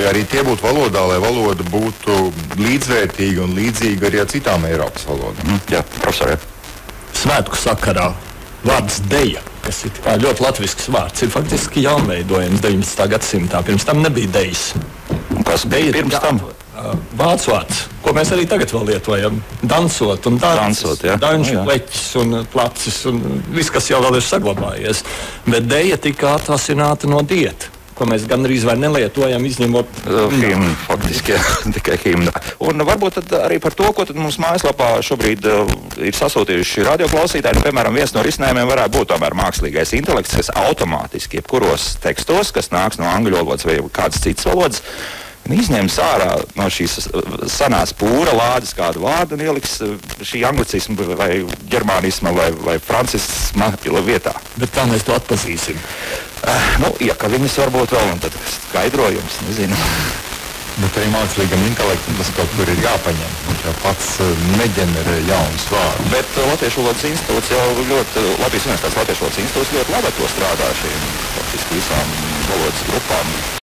lai arī tie būtu valodā, lai valoda būtu līdzvērtīga un līdzīga arī ar citām Eiropas valodām. Jā, profesor. Svētku sakarā vārds deja, kas ir ļoti latvisks vārds, ir faktiski jaunveidojams 19. gadsimtā. Pirms tam nebija dejas. Kas bija pirms tam? Vācu vārds, ko mēs arī tagad vēl lietojam. Dansot un dansot, jā. Danču pleķis un placis un viss, kas jau vēl ir saglabājies. Bet deja tika atvasināta no dieta, ko mēs gandrīz vai nelietojam, izņemot himnu, faktiski, tikai himnu. Un varbūt tad arī par to, ko tad mums mājaslapā šobrīd ir sasūtījuši radioklausītāji. Piemēram, viens no risinājumiem varētu būt tomēr mākslīgais intelekts, kas automātiski jebkuros tekstos, kas nāks no angļu valodas vai kādas citas valodas, izņems ārā no šīs senās pūra lādes kādu vārdu un ieliks šī anglicisma vai ģermānisma vai francisma vietā. Bet kā mēs to atpazīsim? Iekaviņas varbūt vēl, un tad skaidrojums, nezinu. Bet arī mākslīgam intelektam tas kaut kur ir jāpaņem. Viņš jau pats neģenerē jaunus vārdus. Bet Latviešu valodas institūts jau ļoti, Latvijas Universitātes Latviešu valodas institūts ļoti labi to strādā šīm faktiski visām valodas grupām.